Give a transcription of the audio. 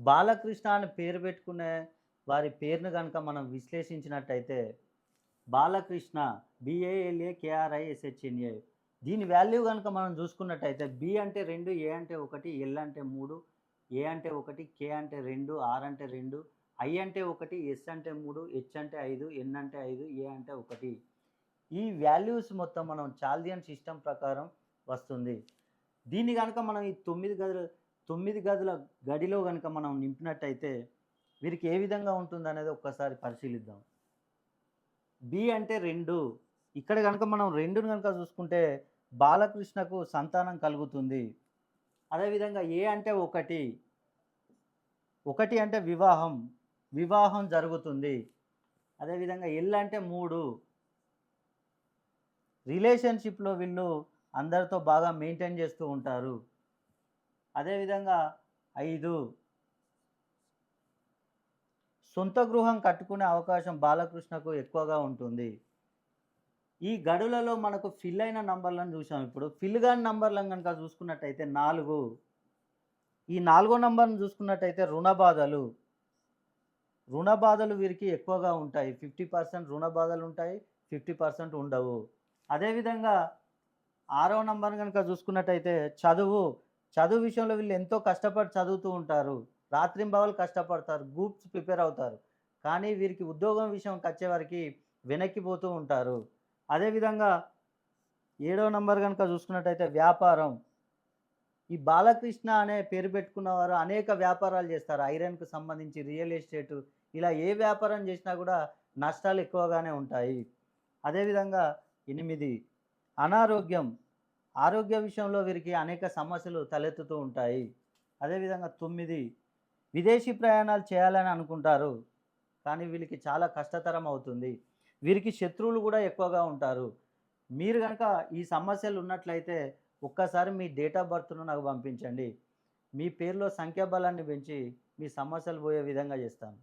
బాలకృష్ణ అని పేరు పెట్టుకునే వారి పేరును గనుక మనం విశ్లేషించినట్టయితే బాలకృష్ణ BALAKRISHNA దీని వాల్యూ గనుక మనం చూసుకున్నట్టయితే బి అంటే 2, ఏ అంటే 1, ఎల్ అంటే 3, ఏ అంటే 1, కే అంటే 2, ఆర్ అంటే 2, ఐ అంటే 1, ఎస్ అంటే 3, హెచ్ అంటే 5, ఎన్ అంటే 5, ఏ అంటే 1. ఈ వాల్యూస్ మొత్తం మనం చాల్దియన్ సిస్టమ్ ప్రకారం వస్తుంది. దీన్ని గనక మనం ఈ 9 గదుల గడిలో గనక మనం నింపినట్టయితే వీరికి ఏ విధంగా ఉంటుందనేది ఒక్కసారి పరిశీలిద్దాం. బి అంటే 2 ఇక్కడ గనక మనం 2ని గనక చూసుకుంటే బాలకృష్ణకు సంతానం కలుగుతుంది. అదేవిధంగా ఏ అంటే 1, 1 అంటే వివాహం, వివాహం జరుగుతుంది. అదేవిధంగా ఎల్ అంటే 3 రిలేషన్‌షిప్‌లో వీళ్ళు అందరితో బాగా మెయింటైన్ చేస్తూ ఉంటారు. అదేవిధంగా 5 సొంత గృహం కట్టుకునే అవకాశం బాలకృష్ణకు ఎక్కువగా ఉంటుంది. ఈ గడులలో మనకు ఫిల్ అయిన నంబర్‌లను చూసాం ఇప్పుడు. ఫిల్ గాని నంబర్‌లను గనుక చూసుకున్నట్టయితే 4 ఈ నాలుగో నంబర్‌ని చూసుకున్నట్టయితే రుణ బాధలు. రుణ బాధలు వీరికి ఎక్కువగా ఉంటాయి. 50% రుణ బాధలుంటాయి. 50% ఉండవు. అదేవిధంగా ఆరో నంబర్‌ని గనుక చూసుకున్నట్టయితే చదువు. చదువు విషయంలో వీళ్ళు ఎంతో కష్టపడి చదువుతూ ఉంటారు. రాత్రింబవళ్ళు కష్టపడతారు. గ్రూప్స్ ప్రిపేర్ అవుతారు. కానీ వీరికి ఉద్యోగం విషయంకొచ్చేవరకి వెనక్కిపోతూ ఉంటారు. అదేవిధంగా ఏడో నంబర్ గనుక చూసుకున్నట్టయితే వ్యాపారం. ఈ బాలకృష్ణ అనే పేరు పెట్టుకున్నవారు అనేక వ్యాపారాలు చేస్తారు. ఐరన్‌కు సంబంధించి రియల్ ఎస్టేటు ఇలా ఏ వ్యాపారం చేసినా కూడా నష్టాలు ఎక్కువగానే ఉంటాయి. అదేవిధంగా 8 అనారోగ్యం. ఆరోగ్య విషయంలో వీరికి అనేక సమస్యలు తలెత్తుతూ ఉంటాయి. అదేవిధంగా 9 విదేశీ ప్రయాణాలు చేయాలని అనుకుంటారు. కానీ వీళ్ళకి చాలా కష్టతరం అవుతుంది. వీరికి శత్రువులు కూడా ఎక్కువగా ఉంటారు. మీరు గనక ఈ సమస్యలు ఉన్నట్లయితే ఒక్కసారి మీ డేట్ ఆఫ్ బర్త్‌ను నాకు పంపించండి. మీ పేరులో సంఖ్యాబలాన్ని పెంచి మీ సమస్యలు పోయే విధంగా చేస్తాను.